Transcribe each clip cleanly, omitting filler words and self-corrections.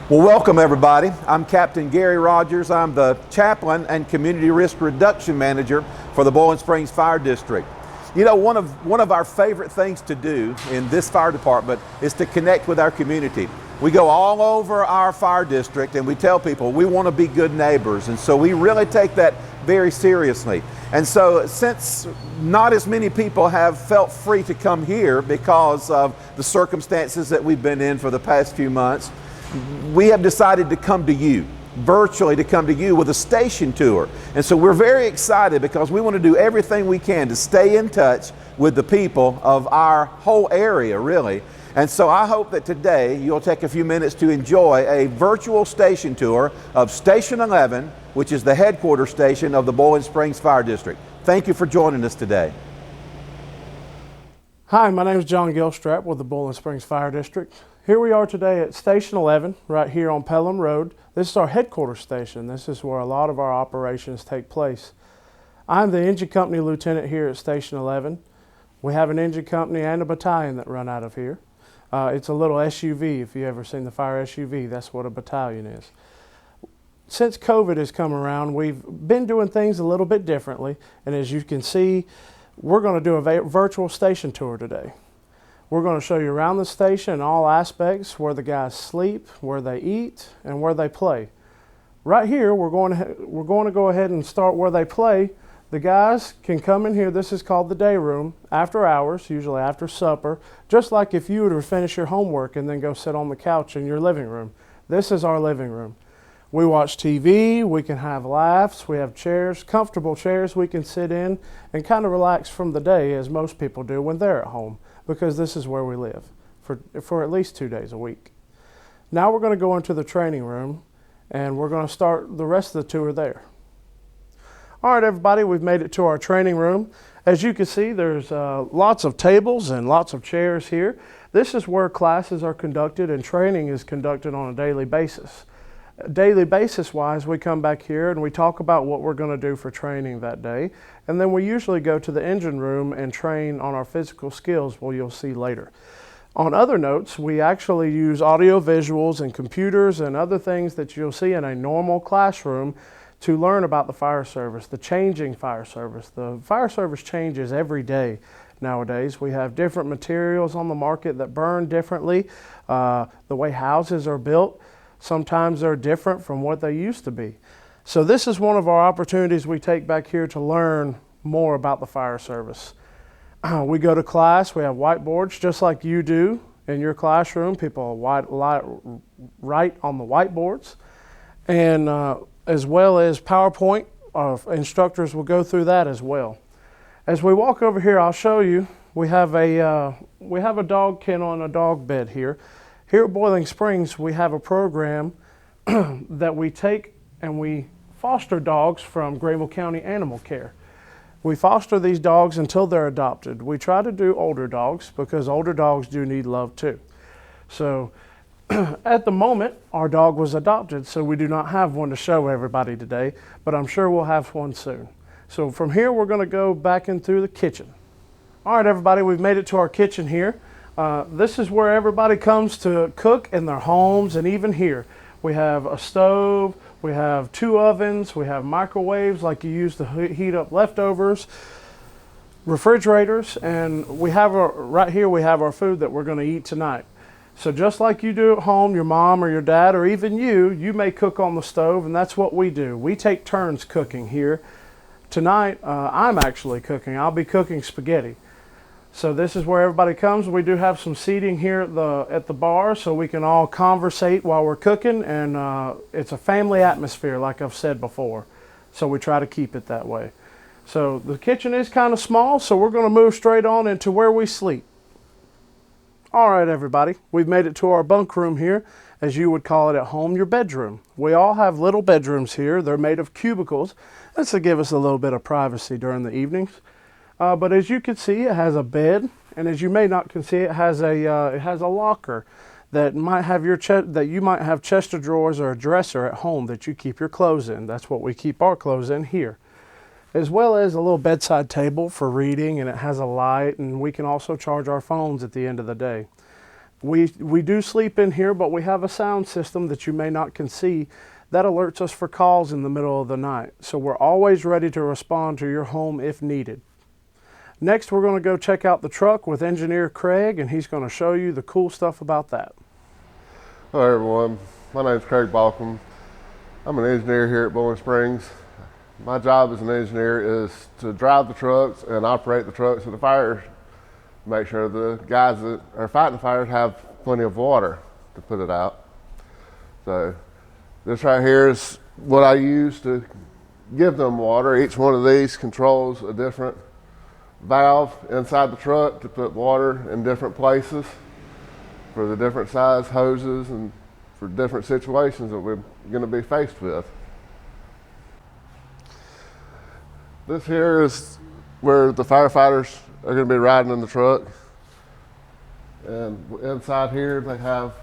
Well, welcome everybody. I'm Captain Gary Rogers. I'm the chaplain and community risk reduction manager for the Boiling Springs Fire District. You know, one of our favorite things to do in this fire department is to connect with our community. We go all over our fire district and we tell people we want to be good neighbors, and so we really take that very seriously. And so since not as many people have felt free to come here because of the circumstances that we've been in for the past few months, we have decided to come to you, virtually to come to you with a station tour. And so we're very excited because we want to do everything we can to stay in touch with the people of our whole area, really. And so I hope that today you'll take a few minutes to enjoy a virtual station tour of Station 11, which is the headquarters station of the Boiling Springs Fire District. Thank you for joining us today. Hi, my name is John Gilstrap with the Boiling Springs Fire District. Here we are today at Station 11, right here on Pelham Road. This is our headquarters station. This is where a lot of our operations take place. I'm the engine company lieutenant here at Station 11. We have an engine company and a battalion that run out of here. It's a little SUV. If you've ever seen the fire SUV, that's what a battalion is. Since COVID has come around, we've been doing things a little bit differently, and as you can see, we're going to do a virtual station tour today. We're going to show you around the station in all aspects, where the guys sleep, where they eat, and where they play. Right here, we're going to go ahead and start where they play. The guys can come in here. This is called the day room, after hours, usually after supper, just like if you were to finish your homework and then go sit on the couch in your living room. This is our living room. We watch TV, we can have laughs, we have chairs, comfortable chairs we can sit in and kind of relax from the day, as most people do when they're at home, because this is where we live for at least 2 days a week. Now we're going to go into the training room and we're going to start the rest of the tour there. All right, everybody, we've made it to our training room. As you can see, there's lots of tables and lots of chairs here. This is where classes are conducted and training is conducted on a daily basis. Daily basis wise, we come back here and we talk about what we're going to do for training that day, and then we usually go to the engine room and train on our physical skills, well, you'll see later. On other notes, we actually use audio visuals and computers and other things that you'll see in a normal classroom to learn about the fire service, the changing fire service. The fire service changes every day nowadays. We have different materials on the market that burn differently. The way houses are built, sometimes they're different from what they used to be. So this is one of our opportunities we take back here to learn more about the fire service. We go to class, we have whiteboards just like you do in your classroom. People write on the whiteboards, and as well as PowerPoint. Instructors will go through that as well. As we walk over here, I'll show you, we have a dog kennel and a dog bed here. Here at Boiling Springs, we have a program that we take and we foster dogs from Greenville County Animal Care. We foster these dogs until they're adopted. We try to do older dogs because older dogs do need love too. So at the moment, our dog was adopted, so we do not have one to show everybody today, but I'm sure we'll have one soon. So from here, we're going to go back in through the kitchen. All right, everybody, we've made it to our kitchen here. This is where everybody comes to cook in their homes, and even here. We have a stove, we have 2 ovens, we have microwaves like you use to heat up leftovers, refrigerators, and we have right here we have our food that we're going to eat tonight. So just like you do at home, your mom or your dad or even you may cook on the stove, and that's what we do. We take turns cooking here. Tonight, I'm actually cooking. I'll be cooking spaghetti. So this is where everybody comes. We do have some seating here at the bar so we can all conversate while we're cooking, and it's a family atmosphere like I've said before. So we try to keep it that way. So the kitchen is kind of small, so we're going to move straight on into where we sleep. All right, everybody, we've made it to our bunk room here, as you would call it at home, your bedroom. We all have little bedrooms here. They're made of cubicles. That's to give us a little bit of privacy during the evenings. But as you can see, it has a bed, and as you may not can see, it has a locker that might have that you might have chest of drawers or a dresser at home that you keep your clothes in. That's what we keep our clothes in here. As well as a little bedside table for reading, and it has a light, and we can also charge our phones at the end of the day. We do sleep in here, but we have a sound system that you may not can see that alerts us for calls in the middle of the night. So we're always ready to respond to your home if needed. Next, we're going to go check out the truck with engineer Craig, and he's going to show you the cool stuff about that. Hello everyone, my name is Craig Balcom. I'm an engineer here at Bowling Springs. My job as an engineer is to drive the trucks and operate the trucks at the fire. Make sure the guys that are fighting the fires have plenty of water to put it out. So this right here is what I use to give them water. Each one of these controls a different valve inside the truck to put water in different places for the different size hoses and for different situations that we're going to be faced with. This here is where the firefighters are going to be riding in the truck, and inside here they have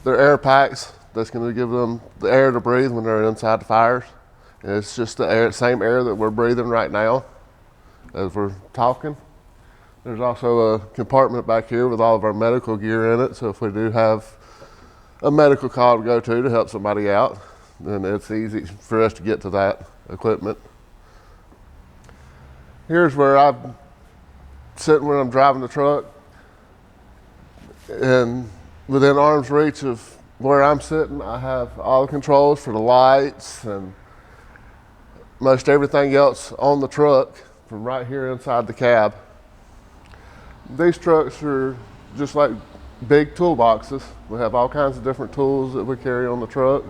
their air packs that's going to give them the air to breathe when they're inside the fires. And it's just the same air that we're breathing right now as we're talking. There's also a compartment back here with all of our medical gear in it, so if we do have a medical call to go to help somebody out, then it's easy for us to get to that equipment. Here's where I'm sitting when I'm driving the truck, and within arm's reach of where I'm sitting, I have all the controls for the lights and most everything else on the truck from right here inside the cab. These trucks are just like big toolboxes. We have all kinds of different tools that we carry on the truck.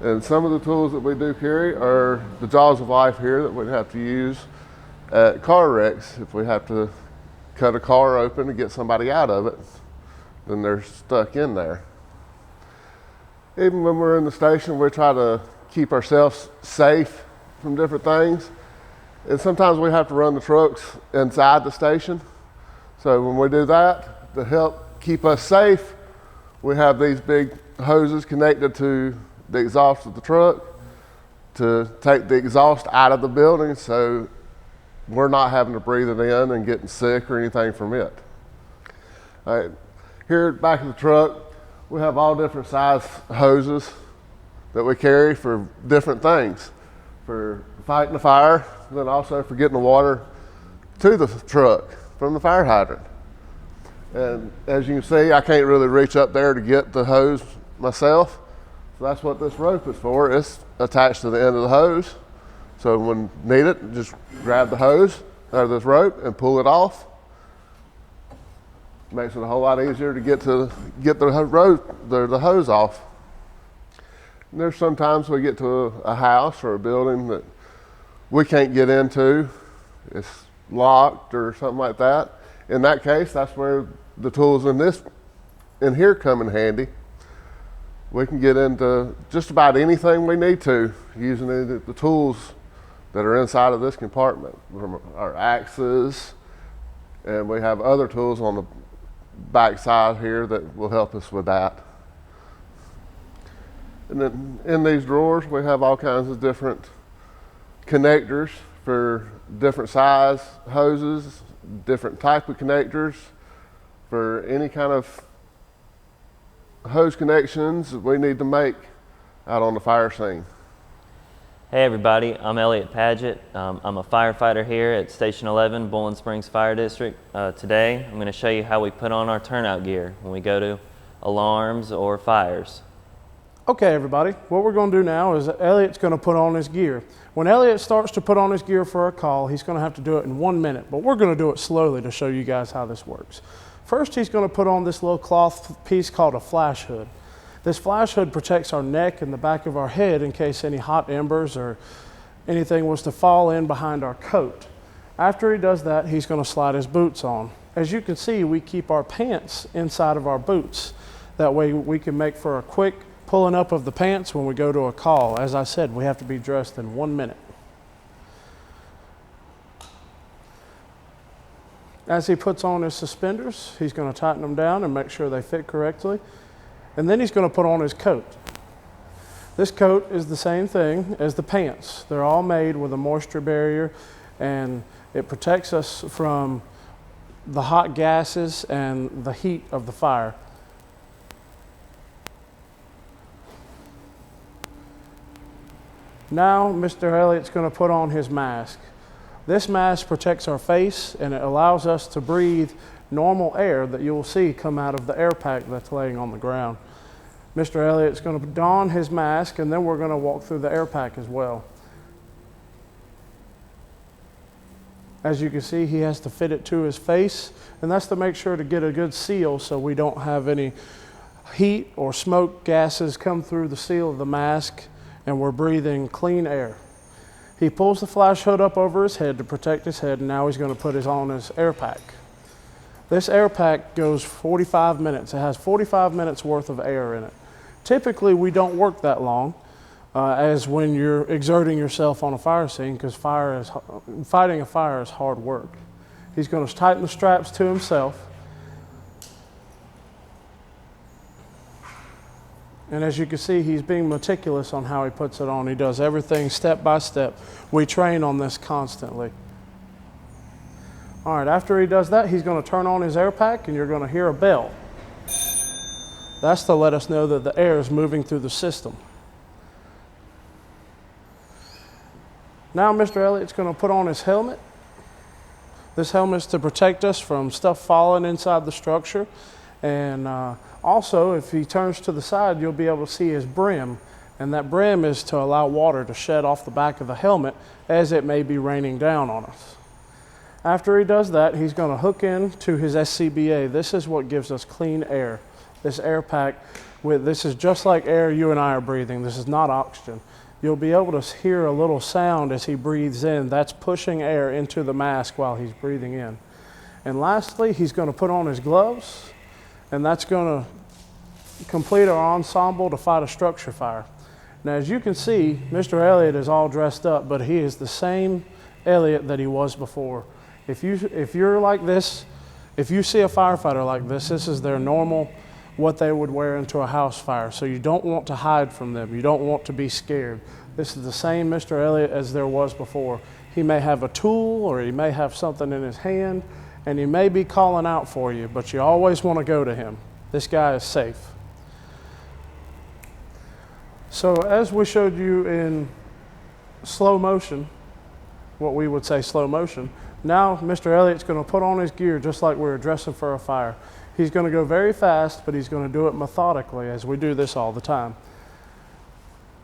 And some of the tools that we do carry are the jaws of life here that we'd have to use at car wrecks. If we have to cut a car open to get somebody out of it, then they're stuck in there. Even when we're in the station, we try to keep ourselves safe from different things. And sometimes we have to run the trucks inside the station. So when we do that, to help keep us safe, we have these big hoses connected to the exhaust of the truck to take the exhaust out of the building, so we're not having to breathe it in and getting sick or anything from it. All right. Here at the back of the truck, we have all different size hoses that we carry for different things. For fighting the fire, and then also for getting the water to the truck from the fire hydrant. And as you can see, I can't really reach up there to get the hose myself. So that's what this rope is for. It's attached to the end of the hose. So when needed, just grab the hose out of this rope and pull it off. Makes it a whole lot easier to get the hose off. And there's sometimes we get to a house or a building that we can't get into. It's locked or something like that. In that case, that's where the tools in here come in handy. We can get into just about anything we need to using the tools that are inside of this compartment. Our axes, and we have other tools on the back side here that will help us with that. And then in these drawers, we have all kinds of different connectors for different size hoses, different type of connectors for any kind of hose connections that we need to make out on the fire scene. Hey everybody, I'm Elliot Paget. I'm a firefighter here at Station 11, Bowling Springs Fire District. Today, I'm going to show you how we put on our turnout gear when we go to alarms or fires. Okay everybody, what we're going to do now is Elliot's going to put on his gear. When Elliot starts to put on his gear for a call, he's going to have to do it in 1 minute, but we're going to do it slowly to show you guys how this works. First, he's going to put on this little cloth piece called a flash hood. This flash hood protects our neck and the back of our head in case any hot embers or anything was to fall in behind our coat. After he does that, he's going to slide his boots on. As you can see, we keep our pants inside of our boots. That way we can make for a quick pulling up of the pants when we go to a call. As I said, we have to be dressed in 1 minute. As he puts on his suspenders, he's going to tighten them down and make sure they fit correctly. And then he's going to put on his coat. This coat is the same thing as the pants. They're all made with a moisture barrier, and it protects us from the hot gases and the heat of the fire. Now Mr. Elliott's going to put on his mask. This mask protects our face and it allows us to breathe normal air that you will see come out of the air pack that's laying on the ground. Mr. Elliott's going to don his mask and then we're going to walk through the air pack as well. As you can see, he has to fit it to his face, and that's to make sure to get a good seal so we don't have any heat or smoke gases come through the seal of the mask and we're breathing clean air. He pulls the flash hood up over his head to protect his head, and now he's going to put on his air pack. This air pack goes 45 minutes. It has 45 minutes worth of air in it. Typically, we don't work that long, as when you're exerting yourself on a fire scene, because fighting a fire is hard work. He's going to tighten the straps to himself. And as you can see, he's being meticulous on how he puts it on. He does everything step by step. We train on this constantly. All right, after he does that, he's going to turn on his air pack and you're going to hear a bell. That's to let us know that the air is moving through the system. Now Mr. Elliott's going to put on his helmet. This helmet's to protect us from stuff falling inside the structure. And also, if he turns to the side, you'll be able to see his brim. And that brim is to allow water to shed off the back of the helmet as it may be raining down on us. After he does that, he's going to hook into his SCBA. This is what gives us clean air. This air pack, this is just like air you and I are breathing. This is not oxygen. You'll be able to hear a little sound as he breathes in. That's pushing air into the mask while he's breathing in. And lastly, he's going to put on his gloves, and that's going to complete our ensemble to fight a structure fire. Now, as you can see, Mr. Elliott is all dressed up, but he is the same Elliott that he was before. If you're like this, if you see a firefighter like this is their normal, what they would wear into a house fire. So you don't want to hide from them. You don't want to be scared. This is the same Mr. Elliott as there was before. He may have a tool or he may have something in his hand and he may be calling out for you, but you always want to go to him. This guy is safe. So as we showed you in slow motion, what we would say slow motion, now Mr. Elliott's going to put on his gear just like we were dressing for a fire. He's going to go very fast, but he's going to do it methodically as we do this all the time.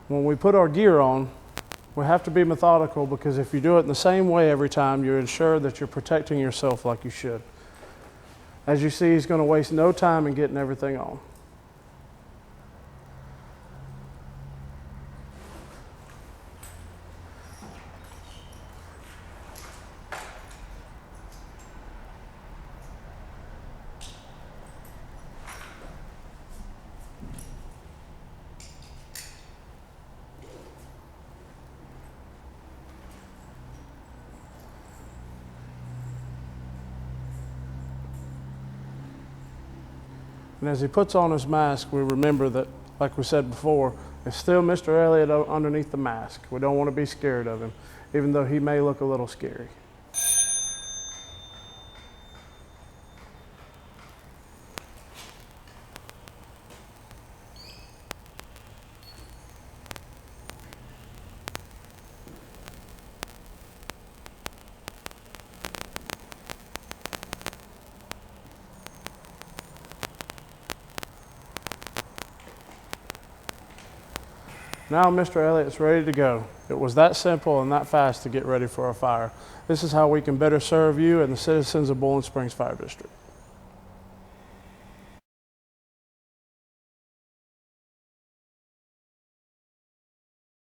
When we put our gear on, we have to be methodical because if you do it in the same way every time, you ensure that you're protecting yourself like you should. As you see, he's going to waste no time in getting everything on. And as he puts on his mask, we remember that, like we said before, it's still Mr. Elliott underneath the mask. We don't want to be scared of him, even though he may look a little scary. Now Mr. Elliott's ready to go. It was that simple and that fast to get ready for a fire. This is how we can better serve you and the citizens of Bowling Springs Fire District.